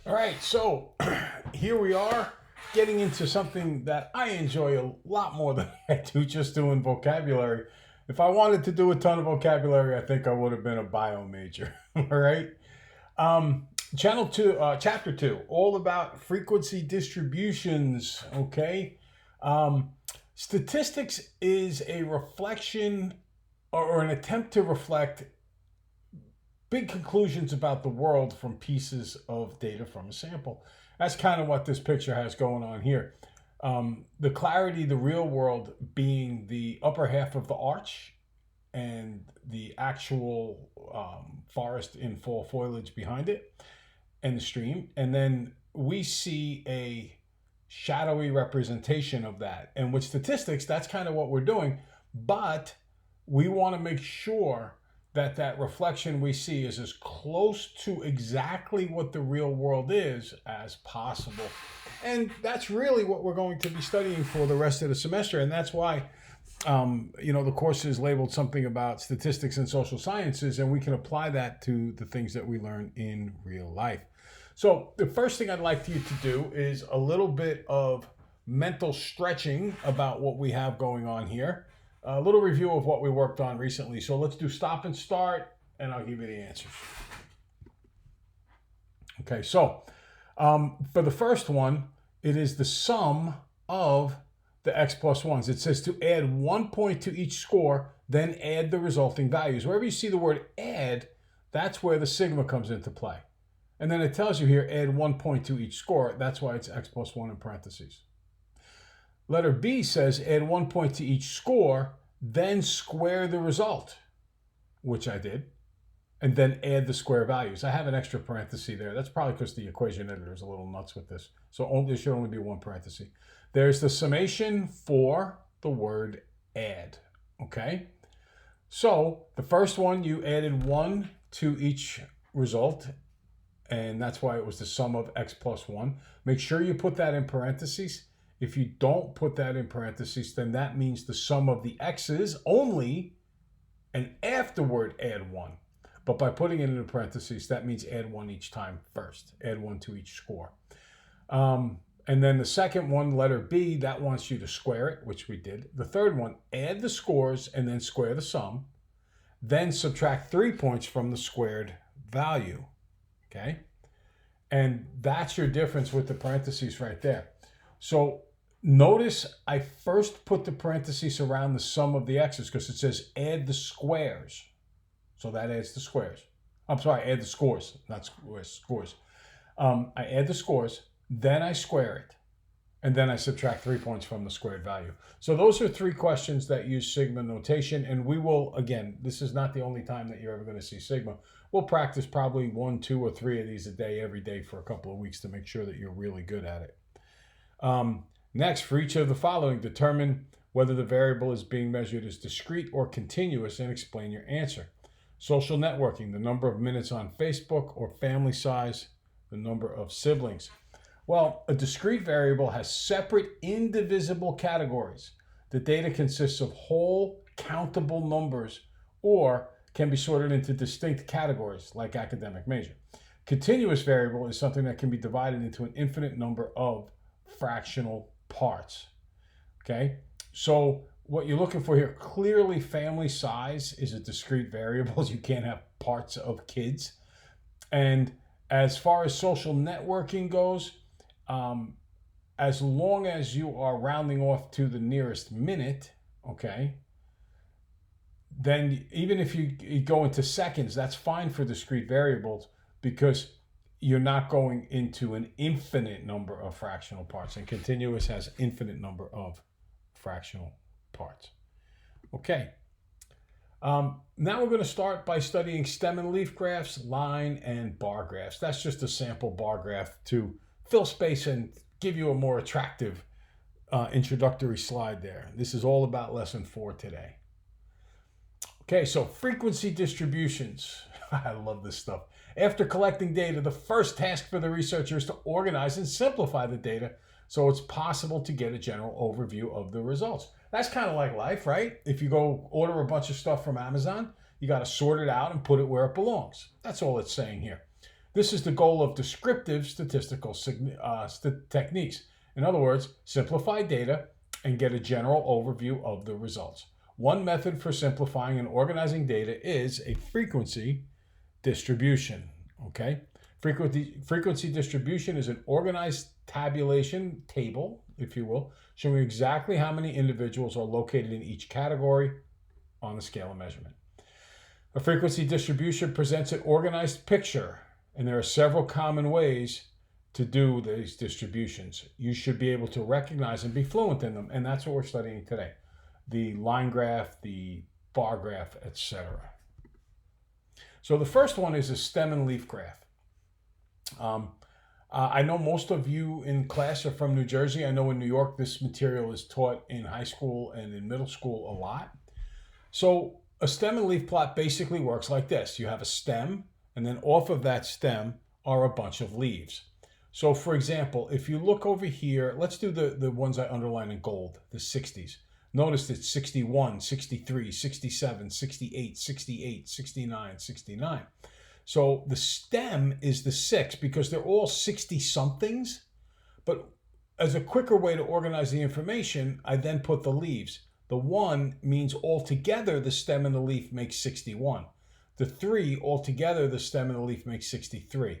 All right, so here we are getting into something that I enjoy a lot more than I do just doing vocabulary. If I wanted to do a ton of vocabulary, I think I would have been a bio major. All right. Um, chapter two, all about frequency distributions. Okay. Um, Statistics is a reflection or an attempt to reflect big conclusions about the world from pieces of data from a sample. That's kind of what this picture has going on here. The clarity, the real world being the upper half of the arch and the actual forest in fall foliage behind it and the stream. And then we see a shadowy representation of that. And with statistics, that's kind of what we're doing. But we want to make sure that reflection we see is as close to exactly what the real world is as possible. And that's really what we're going to be studying for the rest of the semester. And that's why, the course is labeled something about statistics and social sciences, and we can apply that to the things that we learn in real life. So the first thing I'd like you to do is a little bit of mental stretching about what we have going on here. A little review of what we worked on recently. So let's do stop and start, and I'll give you the answers. Okay, so for the first one, it is the sum of the x plus 1s. It says to add 1 point to each score, then add the resulting values. Wherever you see the word add, that's where the sigma comes into play. And then it tells you here, add 1 point to each score. That's why it's x plus 1 in parentheses. Letter B says add 1 point to each score, then square the result, which I did, and then add the square values. I have an extra parenthesis there. That's probably because the equation editor is a little nuts with this. So there should only be one parenthesis. There's the summation for the word add, okay? So the first one, you added 1 to each result, and that's why it was the sum of x plus 1. Make sure you put that in parentheses. If you don't put that in parentheses, then that means the sum of the x's only, and afterward add 1. But by putting it in parentheses, that means add 1 each time first. Add 1 to each score. And then the second one, letter B, that wants you to square it, which we did. The third one, add the scores and then square the sum. Then subtract 3 points from the squared value. Okay? And that's your difference with the parentheses right there. So notice I first put the parentheses around the sum of the x's because it says add the squares. So that adds the squares. I'm sorry, add the scores, not scores. I add the scores, then I square it, and then I subtract 3 points from the squared value. So those are 3 questions that use sigma notation, and we will, again, this is not the only time that you're ever going to see sigma. We'll practice probably 1, 2, or 3 of these a day, every day for a couple of weeks to make sure that you're really good at it. Next, for each of the following, determine whether the variable is being measured as discrete or continuous and explain your answer. Social networking, the number of minutes on Facebook, or family size, the number of siblings. Well, a discrete variable has separate indivisible categories. The data consists of whole countable numbers or can be sorted into distinct categories like academic major. Continuous variable is something that can be divided into an infinite number of fractional parts. Okay, so what you're looking for here, clearly family size is a discrete variable. You can't have parts of kids. And as far as social networking goes, as long as you are rounding off to the nearest minute, okay, then even if you go into seconds, that's fine for discrete variables because you're not going into an infinite number of fractional parts, and continuous has infinite number of fractional parts. Okay. Now we're going to start by studying stem and leaf graphs, line and bar graphs. That's just a sample bar graph to fill space and give you a more attractive introductory slide there. This is all about lesson 4 today. Okay, so frequency distributions. I love this stuff. After collecting data, the first task for the researcher is to organize and simplify the data so it's possible to get a general overview of the results. That's kind of like life, right? If you go order a bunch of stuff from Amazon, you got to sort it out and put it where it belongs. That's all it's saying here. This is the goal of descriptive statistical techniques. In other words, simplify data and get a general overview of the results. One method for simplifying and organizing data is a frequency distribution. Okay? Frequency distribution is an organized tabulation table, if you will, showing exactly how many individuals are located in each category on the scale of measurement. A frequency distribution presents an organized picture, and there are several common ways to do these distributions. You should be able to recognize and be fluent in them, and that's what we're studying today. The line graph, the bar graph, etc. So the first one is a stem and leaf graph. I know most of you in class are from New Jersey. I know in New York this material is taught in high school and in middle school a lot. So a stem and leaf plot basically works like this. You have a stem, and then off of that stem are a bunch of leaves. So for example, if you look over here, let's do the ones I underline in gold, the 60s. Notice it's 61, 63, 67, 68, 68, 69, 69. So the stem is the 6 because they're all 60-somethings. But as a quicker way to organize the information, I then put the leaves. The 1 means altogether the stem and the leaf make 61. The 3, altogether the stem and the leaf make 63.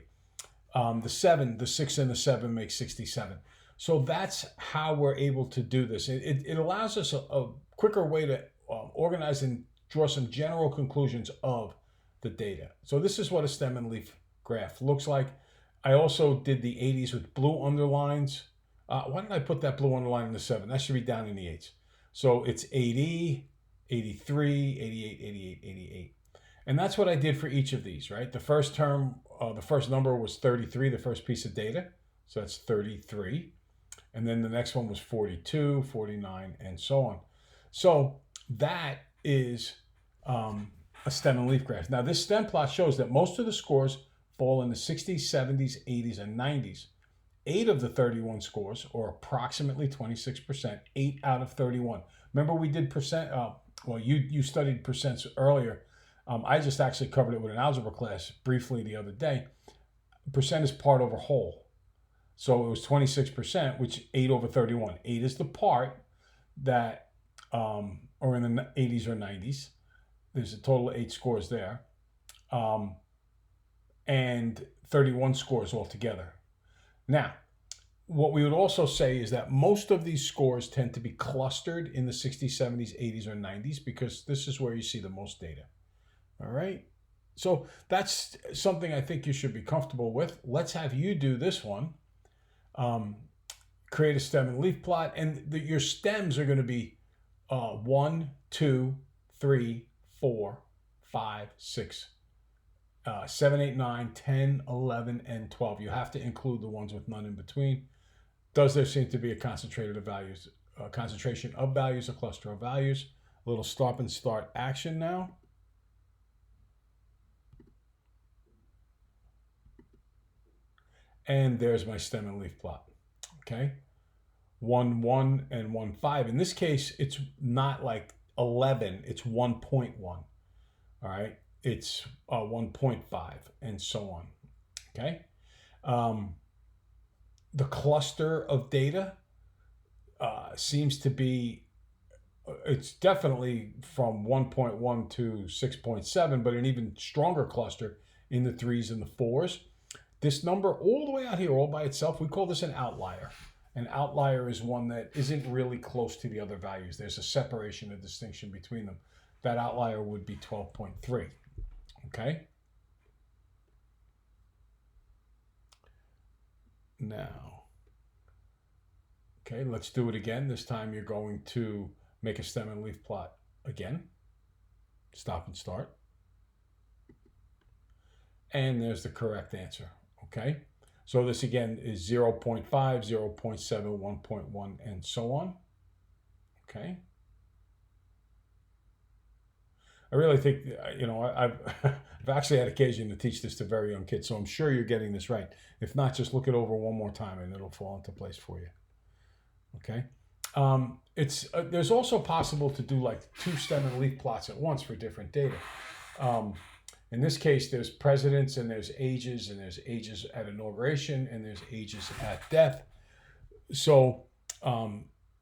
The 7, the 6 and the 7 make 67. So that's how we're able to do this. It allows us a quicker way to organize and draw some general conclusions of the data. So this is what a stem and leaf graph looks like. I also did the 80s with blue underlines. Why did I put that blue underline in the 7? That should be down in the 8s. So it's 80, 83, 88, 88, 88. And that's what I did for each of these, right? The first term, the first number was 33, the first piece of data. So that's 33. And then the next one was 42, 49, and so on. So that is a stem and leaf graph. Now this stem plot shows that most of the scores fall in the 60s, 70s, 80s, and 90s. 8 of the 31 scores, or approximately 26%, 8 out of 31. Remember we did percent, well, you studied percents earlier. I just actually covered it with an algebra class briefly the other day. Percent is part over whole. So it was 26%, which 8 over 31. 8 is the part that are in the 80s or 90s. There's a total of 8 scores there. And 31 scores altogether. Now, what we would also say is that most of these scores tend to be clustered in the 60s, 70s, 80s, or 90s because this is where you see the most data. All right? So that's something I think you should be comfortable with. Let's have you do this one. Create a stem and leaf plot, and your stems are going to be 1, 2, 3, 4, 5, 6, 7, 8, 9, 10, 11, and 12. You have to include the ones with none in between. Does there seem to be a concentration of values, a cluster of values? A little stop and start action now. And there's my stem and leaf plot. Okay, 1, 1, and 1, 5. In this case, it's not like 11. It's 1.1. All right, it's 1.5, and so on. Okay, the cluster of data seems to be. It's definitely from 1.1 to 6.7, but an even stronger cluster in the 3s and the 4s. This number all the way out here, all by itself, we call this an outlier. An outlier is one that isn't really close to the other values. There's a separation, a distinction between them. That outlier would be 12.3. Okay? Now, okay, let's do it again. This time you're going to make a stem and leaf plot again. Stop and start. And there's the correct answer. Okay, so this again is 0.5, 0.7, 1.1, and so on. Okay. I really think, I've actually had occasion to teach this to very young kids, so I'm sure you're getting this right. If not, just look it over one more time and it'll fall into place for you. Okay. There's also possible to do like 2 stem and leaf plots at once for different data. In this case, there's presidents and there's ages at inauguration and there's ages at death. So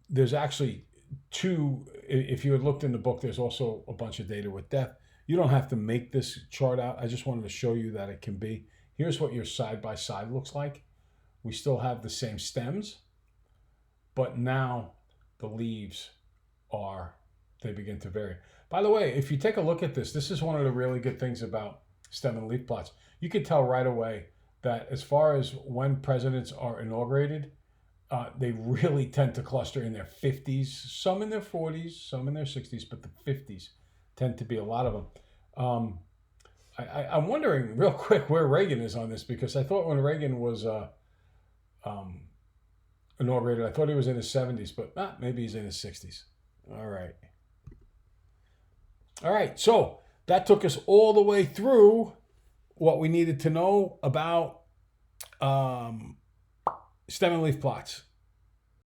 there's actually two. If you had looked in the book, there's also a bunch of data with death. You don't have to make this chart out. I just wanted to show you that it can be. Here's what your side by side looks like. We still have the same stems, but now the leaves they begin to vary. By the way, if you take a look at this, this is one of the really good things about stem and leaf plots. You can tell right away that as far as when presidents are inaugurated, they really tend to cluster in their 50s, some in their 40s, some in their 60s, but the 50s tend to be a lot of them. I'm wondering real quick where Reagan is on this, because I thought when Reagan was inaugurated, I thought he was in his 70s, but maybe he's in his 60s. All right, so that took us all the way through what we needed to know about stem and leaf plots.